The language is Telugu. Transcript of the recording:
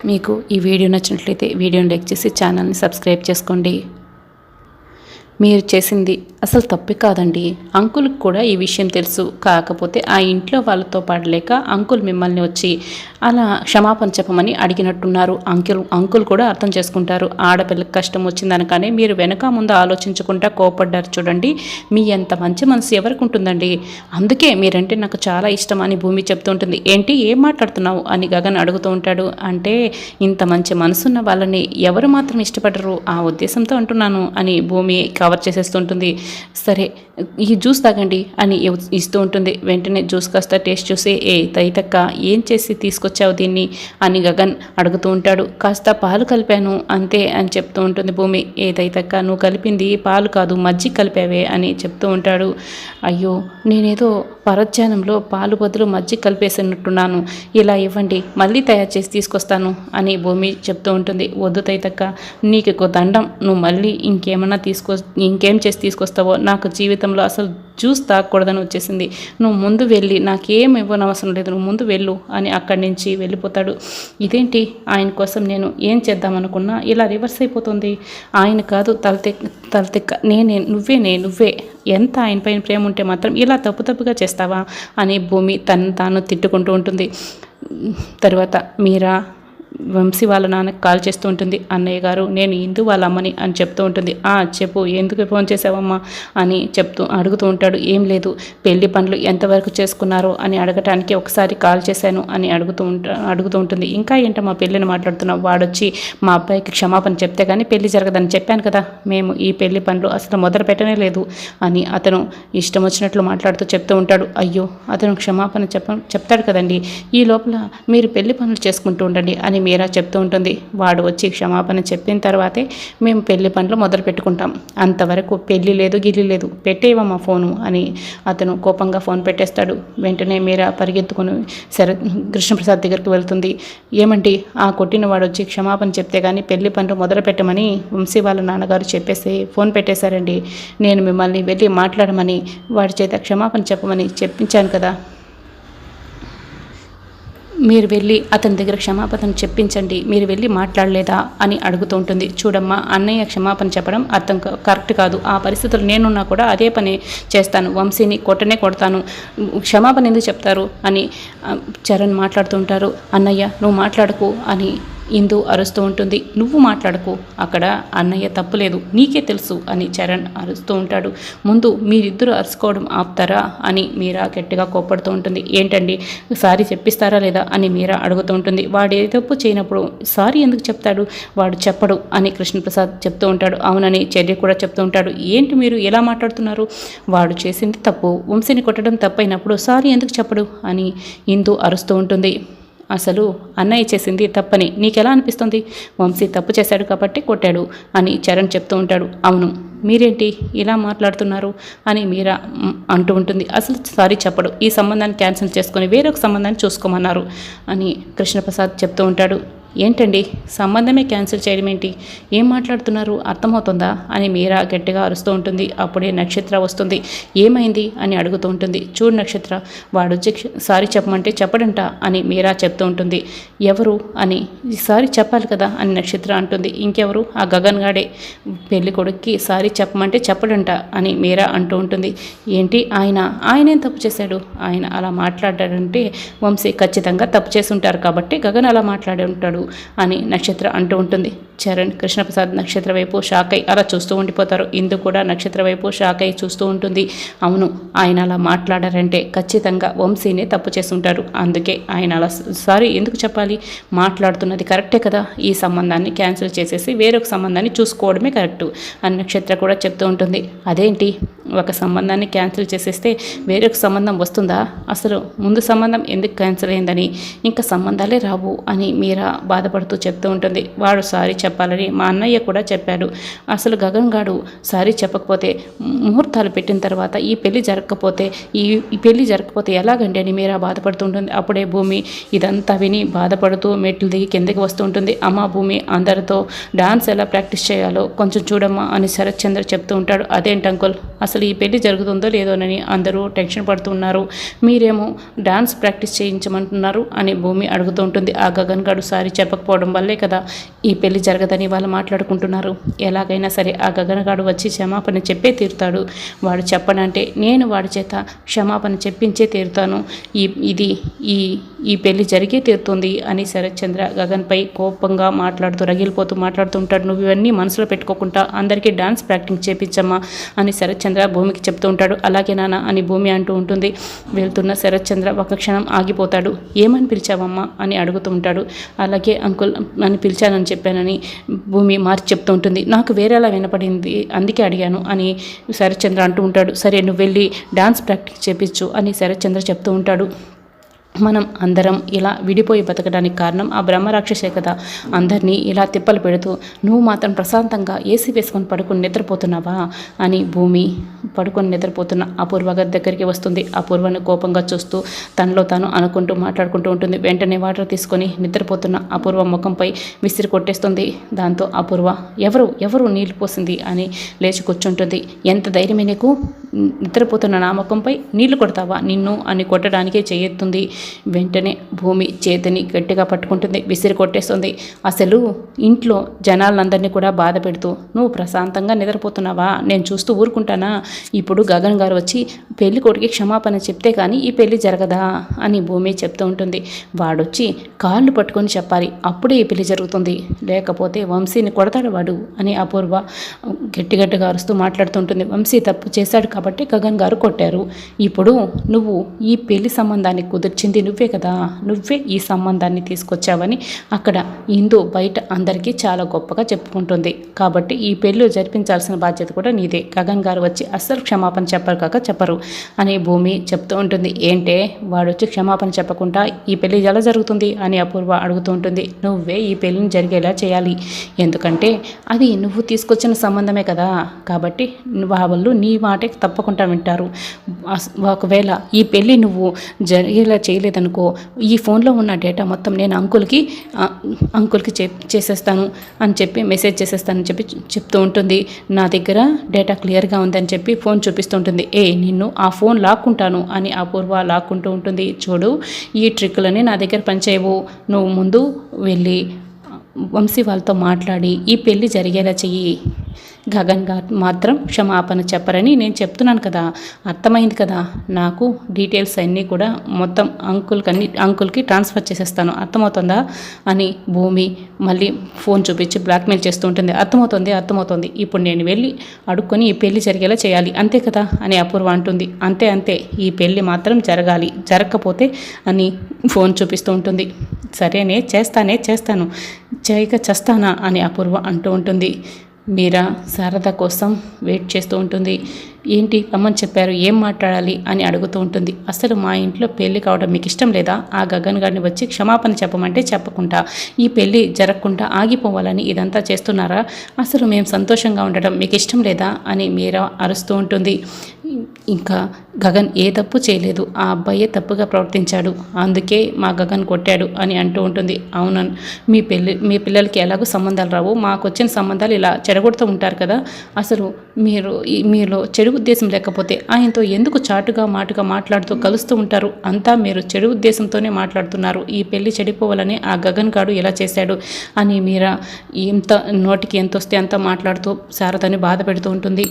మీకు ఈ వీడియో నచ్చినట్లయితే వీడియోని లైక్ చేసి ఛానల్ని సబ్స్క్రైబ్ చేసుకోండి. మీరు చేసింది అసలు తప్పే కాదండి. అంకుల్కి కూడా ఈ విషయం తెలుసు. కాకపోతే ఆ ఇంట్లో వాళ్ళతో పడలేక అంకుల్ మిమ్మల్ని వచ్చి అలా క్షమాపణ చెప్పమని అడిగినట్టున్నారు. అంకుల్ కూడా అర్థం చేసుకుంటారు. ఆడపిల్లకి కష్టం వచ్చిందనగానే మీరు వెనక ముందు ఆలోచించకుండా కోపడ్డారు చూడండి. మీ ఎంత మంచి మనసు ఎవరికి ఉంటుందండి. అందుకే మీరంటే నాకు చాలా ఇష్టం అని భూమి చెప్తూ ఉంటుంది. ఏంటి ఏం మాట్లాడుతున్నావు అని గగన్ అడుగుతూ ఉంటాడు. అంటే ఇంత మంచి మనసున్న వాళ్ళని ఎవరు మాత్రం ఇష్టపడరు ఆ ఉద్దేశంతో అంటున్నాను అని భూమి కవర్ చేసేస్తుంటుంది. సరే ఈ జ్యూస్ తాగండి అని ఇస్తూ ఉంటుంది. వెంటనే జ్యూస్ కాస్త టేస్ట్ చూసి తైతక్క ఏం చేసి తీసుకొచ్చావు దీన్ని అని గగన్ అడుగుతూ ఉంటాడు. కాస్త పాలు కలిపాను అంతే అని చెప్తూ ఉంటుంది భూమి. తైతక్క నువ్వు కలిపింది పాలు కాదు మజ్జిగ కలిపావే అని చెప్తూ ఉంటాడు. అయ్యో నేనేదో పరధ్యానంలో పాలు బదులు మజ్జిగ కలిపేసినట్టున్నాను. ఇలా ఇవ్వండి మళ్ళీ తయారు చేసి తీసుకొస్తాను అని భూమి చెప్తూ ఉంటుంది. వద్దు తైతక్క నీకు దండం, నువ్వు మళ్ళీ ఇంకేం చేసి తీసుకొస్తావో నాకు జీవితంలో అసలు జ్యూస్ తాగకూడదని వచ్చేసింది. నువ్వు ముందు వెళ్ళి నాకేం ఇవ్వనవసరం లేదు, నువ్వు ముందు వెళ్ళు అని అక్కడి నుంచి వెళ్ళిపోతాడు. ఇదేంటి ఆయన కోసం నేను ఏం చేద్దామనుకున్నా ఇలా రివర్స్ అయిపోతుంది. ఆయన కాదు తలతెక్క నువ్వే ఎంత ఆయన పైన ప్రేమ ఉంటే మాత్రం ఇలా తప్పుగా చేస్తావా అని భూమి తాను తిట్టుకుంటూ ఉంటుంది. తర్వాత మీరా వంశీ వాళ్ళ నాన్నకి కాల్ చేస్తూ ఉంటుంది. అన్నయ్య గారు నేను ఇందు వాళ్ళ అమ్మని అని చెప్తూ ఉంటుంది. చెప్పు ఎందుకు ఫోన్ చేసావమ్మా అని అడుగుతూ ఉంటాడు. ఏం లేదు పెళ్లి పనులు ఎంతవరకు చేసుకున్నారో అని అడగటానికి ఒకసారి కాల్ చేశాను అని అడుగుతూ ఉంటుంది. ఇంకా ఏంటమ్మా పెళ్ళిని మాట్లాడుతున్నావు, వాడొచ్చి మా అబ్బాయికి క్షమాపణ చెప్తే కానీ పెళ్లి జరగదని చెప్పాను కదా, మేము ఈ పెళ్లి పనులు అసలు మొదలు పెట్టనే లేదు అని అతను ఇష్టం వచ్చినట్లు మాట్లాడుతూ చెప్తూ ఉంటాడు. అయ్యో అతను క్షమాపణ చెప్తాడు కదండి, ఈ లోపల మీరు పెళ్లి పనులు చేసుకుంటూ ఉండండి అని మీరా చెప్తూ ఉంటుంది. వాడు వచ్చి క్షమాపణ చెప్పిన తర్వాతే మేము పెళ్లి పనులు మొదలు పెట్టుకుంటాం, అంతవరకు పెళ్లి లేదు గిల్లి లేదు, పెట్టేవమ్మా ఫోను అని అతను కోపంగా ఫోన్ పెట్టేస్తాడు. వెంటనే మీరా పరిగెత్తుకుని కృష్ణప్రసాద్ దగ్గరికి వెళ్తుంది. ఏమండి ఆ కొట్టిన వాడు వచ్చి క్షమాపణ చెప్తే కానీ పెళ్లి పనులు మొదలు పెట్టమని వంశీ వాళ్ళ నాన్నగారు చెప్పేసి ఫోన్ పెట్టేశారండి. నేను మిమ్మల్ని వెళ్ళి మాట్లాడమని వాడి చేత క్షమాపణ చెప్పమని చెప్పించాను కదా, మీరు వెళ్ళి అతని దగ్గర క్షమాపణ చెప్పించండి, మీరు వెళ్ళి మాట్లాడలేదా అని అడుగుతూ ఉంటుంది. చూడమ్మా అన్నయ్య క్షమాపణ చెప్పడం కరెక్ట్ కాదు, ఆ పరిస్థితులు నేనున్నా కూడా అదే పని చేస్తాను, వంశీని కొడతాను, క్షమాపణ ఎందుకు చెప్తారు అని చరణ్ మాట్లాడుతూ ఉంటారు. అన్నయ్య నువ్వు మాట్లాడకు అని ఇందు అరుస్తూ ఉంటుంది. నువ్వు మాట్లాడకు, అక్కడ అన్నయ్య తప్పులేదు నీకే తెలుసు అని చరణ్ అరుస్తూ ఉంటాడు. ముందు మీరిద్దరూ అరుచుకోవడం ఆపుతారా అని మీరా గట్టిగా కోప్పడుతూ ఉంటుంది. ఏంటండి సారీ చెప్పిస్తారా లేదా అని మీరా అడుగుతూ ఉంటుంది. వాడు ఏ తప్పు చేయనప్పుడు సారీ ఎందుకు చెప్తాడు, వాడు చెప్పడు అని కృష్ణప్రసాద్ చెప్తూ ఉంటాడు. అవునని చర్య కూడా చెప్తూ ఉంటాడు. ఏంటి మీరు ఎలా మాట్లాడుతున్నారు, వాడు చేసింది తప్పు, వంశీని కొట్టడం తప్పైనప్పుడు సారీ ఎందుకు చెప్పడు అని ఇందు అరుస్తూ ఉంటుంది. అసలు అన్నయ్య చేసింది తప్పని నీకెలా అనిపిస్తుంది, వంశీ తప్పు చేశాడు కాబట్టి కొట్టాడు అని చరణ్ చెప్తూ ఉంటాడు. అవును మీరేంటి ఇలా మాట్లాడుతున్నారు అని మీరా అంటూ ఉంటుంది. అసలు సారీ చెప్పడు, ఈ సంబంధాన్ని క్యాన్సిల్ చేసుకొని వేరొక సంబంధాన్ని చూసుకోమన్నారు అని కృష్ణప్రసాద్ చెప్తూ ఉంటాడు. ఏంటండి సంబంధమే క్యాన్సిల్ చేయడం ఏంటి, ఏం మాట్లాడుతున్నారు అర్థమవుతుందా అని మీరా గట్టిగా అరుస్తూ ఉంటుంది. అప్పుడే నక్షత్ర వస్తుంది. ఏమైంది అని అడుగుతూ ఉంటుంది. చూడు నక్షత్ర వాడు వచ్చి సారీ చెప్పమంటే చెప్పడంట అని మీరా చెప్తూ ఉంటుంది. ఎవరు అని సారీ చెప్పాలి కదా అని నక్షత్ర అంటుంది. ఇంకెవరు ఆ గగన్ గాడే, పెళ్లి కొడుక్కి సారీ చెప్పమంటే చెప్పడంట అని మీరా అంటూ ఉంటుంది. ఏంటి ఆయనేం తప్పు చేశాడు, ఆయన అలా మాట్లాడాడంటే వంశీ ఖచ్చితంగా తప్పు చేసి ఉంటారు కాబట్టి గగన్ అలా మాట్లాడి ఉంటాడు అని నక్షత్ర అంటూ ఉంటుంది. చరణ్ కృష్ణప్రసాద్ నక్షత్ర వైపు షాక్ అయి అలా చూస్తూ ఉండిపోతారు. ఇందు కూడా నక్షత్ర వైపు షాక్ అయి చూస్తూ ఉంటుంది. అవును ఆయన అలా మాట్లాడారంటే ఖచ్చితంగా వంశీనే తప్పు చేస్తుంటారు, అందుకే ఆయన అలా సారీ ఎందుకు చెప్పాలి, మాట్లాడుతున్నది కరెక్టే కదా, ఈ సంబంధాన్ని క్యాన్సిల్ చేసేసి వేరొక సంబంధాన్ని చూసుకోవడమే కరెక్టు అని నక్షత్ర కూడా చెప్తూ ఉంటుంది. అదేంటి ఒక సంబంధాన్ని క్యాన్సిల్ చేసేస్తే వేరొక సంబంధం వస్తుందా, అసలు ముందు సంబంధం ఎందుకు క్యాన్సిల్ అయిందని ఇంకా సంబంధాలే రావు అని మీరా బాధపడుతూ చెప్తూ ఉంటుంది. వాడు సారీ చెప్పాలని మా అన్నయ్య కూడా చెప్పాడు. అసలు గగన్ గాడు సారీ చెప్పకపోతే ముహూర్తాలు పెట్టిన తర్వాత ఈ పెళ్లి జరగకపోతే ఈ పెళ్లి జరగకపోతే ఎలాగండి అని మీరా బాధపడుతుంటుంది. అప్పుడే భూమి ఇదంతా విని బాధపడుతూ మెట్లు దిగి కిందకి వస్తూ ఉంటుంది. అమ్మ భూమి, అందరితో డాన్స్ ఎలా ప్రాక్టీస్ చేయాలో కొంచెం చూడమ్మా అని శరత్ చంద్ర చెప్తూ ఉంటాడు. అదేంటి అంకుల్, అసలు ఈ పెళ్లి జరుగుతుందో లేదోనని అందరూ టెన్షన్ పడుతున్నారు, మీరేమో డాన్స్ ప్రాక్టీస్ చేయించమంటున్నారు అని భూమి అడుగుతూ ఉంటుంది. ఆ గగన్ గాడు సారీ చెప్పకపోవడం వల్లే కదా ఈ పెళ్లి జరగదని వాళ్ళు మాట్లాడుకుంటున్నారు. ఎలాగైనా సరే ఆ గగన్ గాడు వచ్చి క్షమాపణ చెప్పే తీరుతాడు. వాడు చెప్పనంటే నేను వాడి చేత క్షమాపణ చెప్పించే తీరుతాను. ఈ పెళ్లి జరిగే తీరుతుంది అని శరత్ చంద్ర గగన్పై కోపంగా రగిలిపోతూ మాట్లాడుతూ ఉంటాడు. నువ్వు ఇవన్నీ మనసులో పెట్టుకోకుండా అందరికీ డాన్స్ ప్రాక్టీస్ చేపించమ్మా అని శరత్ చంద్ర భూమికి చెప్తూ ఉంటాడు. అలాగే నాన్న అని భూమి అంటూ ఉంటుంది. వెళ్తున్న శరత్ చంద్ర ఒక క్షణం ఆగిపోతాడు. ఏమని పిలిచావమ్మా అని అడుగుతూ ఉంటాడు. అలాగే అంకుల్ అని పిలిచానని చెప్పానని భూమి మార్చి చెప్తూ ఉంటుంది. నాకు వేరేలా వినపడింది, అందుకే అడిగాను అని శరత్ చంద్ర అంటూ ఉంటాడు. సరే నువ్వు వెళ్ళి డాన్స్ ప్రాక్టీస్ చేపించు అని శరత్ చంద్ర చెప్తూ ఉంటాడు. మనం అందరం ఇలా విడిపోయి బతకడానికి కారణం ఆ బ్రహ్మరాక్షసే కదా, అందరినీ ఇలా తిప్పలు పెడుతూ నువ్వు మాత్రం ప్రశాంతంగా ఏసీ వేసుకొని పడుకొని నిద్రపోతున్నావా అని భూమి పడుకొని నిద్రపోతున్న అపూర్వ గారి దగ్గరికి వస్తుంది. అపూర్వని కోపంగా చూస్తూ తనలో తాను అనుకుంటూ మాట్లాడుకుంటూ ఉంటుంది. వెంటనే వాటర్ తీసుకొని నిద్రపోతున్న అపూర్వ ముఖంపై విసిరి కొట్టేస్తుంది. దాంతో అపూర్వ ఎవరు నీళ్లు పోసింది అని లేచి కూర్చుంటుంది. ఎంత ధైర్యమే నీకు, నిద్రపోతున్న నా ముఖంపై నీళ్లు కొడతావా, నిన్ను అని కొట్టడానికే చేయెత్తుంది. వెంటనే భూమి చేతిని గట్టిగా పట్టుకుంటుంది, విసిరి కొట్టేస్తుంది. అసలు ఇంట్లో జనాలందరినీ కూడా బాధ పెడుతూ నువ్వు ప్రశాంతంగా నిద్రపోతున్నావా, నేను చూస్తూ ఊరుకుంటానా? ఇప్పుడు గగన్ గారు వచ్చి పెళ్లి కొడుకి క్షమాపణ చెప్తే కానీ ఈ పెళ్లి జరగదా అని భూమి చెప్తూ ఉంటుంది. వాడొచ్చి కాళ్ళు పట్టుకొని చెప్పాలి, అప్పుడే ఈ పెళ్లి జరుగుతుంది, లేకపోతే వంశీని కొడతాడు వాడు అని అపూర్వ గట్టిగా అరుస్తూ మాట్లాడుతుంటుంది. వంశీ తప్పు చేశాడు కాబట్టి గగన్ గారు కొట్టారు. ఇప్పుడు నువ్వు ఈ పెళ్లి సంబంధాన్ని కుదిర్చింది నువ్వే కదా, నువ్వే ఈ సంబంధాన్ని తీసుకొచ్చావని అక్కడ ఇందు బయట అందరికీ చాలా గొప్పగా చెప్పుకుంటుంది. కాబట్టి ఈ పెళ్లి జరిపించాల్సిన బాధ్యత కూడా నీదే. గగన్ గారు వచ్చి అస్సలు క్షమాపణ చెప్పరు అని భూమి చెప్తూ ఉంటుంది. ఏంటే వాడు వచ్చి క్షమాపణ చెప్పకుండా ఈ పెళ్లి ఎలా జరుగుతుంది అని అపూర్వ అడుగుతూ ఉంటుంది. నువ్వే ఈ పెళ్లిని జరిగేలా చేయాలి, ఎందుకంటే అది నువ్వు తీసుకొచ్చిన సంబంధమే కదా, కాబట్టి వాళ్ళు నీ మాటే తప్పకుండా వింటారు. ఒకవేళ ఈ పెళ్లి నువ్వు జరిగేలా చేయలేదనుకో, ఈ ఫోన్లో ఉన్న డేటా మొత్తం నేను అంకుల్కి చేసేస్తాను అని చెప్పి మెసేజ్ చేసేస్తానని చెప్పి చెప్తూ ఉంటుంది. నా దగ్గర డేటా క్లియర్గా ఉందని చెప్పి ఫోన్ చూపిస్తూ ఉంటుంది. నిన్ను ఆ ఫోన్ లాక్కుంటాను అని అపూర్వ లాక్కుంటూ ఉంటుంది. చూడు, ఈ ట్రిక్లని నా దగ్గర పనిచేయవు, నువ్వు ముందు వెళ్ళి వంశీ వాళ్ళతో మాట్లాడి ఈ పెళ్లి జరిగేలా చెయ్యి. గగన్ గారు మాత్రం క్షమాపణ చెప్పరని నేను చెప్తున్నాను కదా, అర్థమైంది కదా, నాకు డీటెయిల్స్ అన్నీ కూడా మొత్తం అంకుల్కి ట్రాన్స్ఫర్ చేసేస్తాను, అర్థమవుతుందా అని భూమి మళ్ళీ ఫోన్ చూపించి బ్లాక్మెయిల్ చేస్తూ ఉంటుంది. అర్థమవుతుంది, ఇప్పుడు నేను వెళ్ళి అడుక్కొని ఈ పెళ్లి జరిగేలా చేయాలి, అంతే కదా అని అపూర్వ అంటుంది. అంతే, ఈ పెళ్లి మాత్రం జరగాలి, జరగకపోతే అని ఫోన్ చూపిస్తూ ఉంటుంది. సరేనే, చేస్తాను, చేయక చేస్తానా అని అపూర్వ అంటూ ఉంటుంది. మీరా శారద కోసం వెయిట్ చేస్తూ ఉంటుంది. ఏంటి రమ్మని చెప్పారు, ఏం మాట్లాడాలి అని అడుగుతూ ఉంటుంది. అసలు మా ఇంట్లో పెళ్లి కావడం మీకు ఇష్టం లేదా? ఆ గగన్ గారిని వచ్చి క్షమాపణ చెప్పమంటే చెప్పకుండా ఈ పెళ్లి జరగకుండా ఆగిపోవాలని ఇదంతా చేస్తున్నారా? అసలు మేము సంతోషంగా ఉండడం మీకు ఇష్టం లేదా అని మీరా అరుస్తూ ఉంటుంది. ఇంకా గగన్ ఏ తప్పు చేయలేదు, ఆ అబ్బాయే తప్పుగా ప్రవర్తించాడు, అందుకే మా గగన్ కొట్టాడు అని అంటూ ఉంటుంది. అవునను, మీ పిల్లలకి ఎలాగో సంబంధాలు రావు, మాకు వచ్చిన సంబంధాలు ఇలా చెడగొడుతూ ఉంటారు కదా, అసలు మీలో చెడు ఉద్దేశం లేకపోతే ఆయనతో ఎందుకు చాటుగా మాటుగా మాట్లాడుతూ కలుస్తూ ఉంటారు? అంతా మీరు చెడు ఉద్దేశంతోనే మాట్లాడుతున్నారు, ఈ పెళ్లి చెడిపోవాలని ఆ గగన్ గాడు ఎలా చేశాడు అని మీరా నోటికి ఎంత వస్తే అంత మాట్లాడుతూ శారదని బాధ పెడుతూ ఉంటుంది.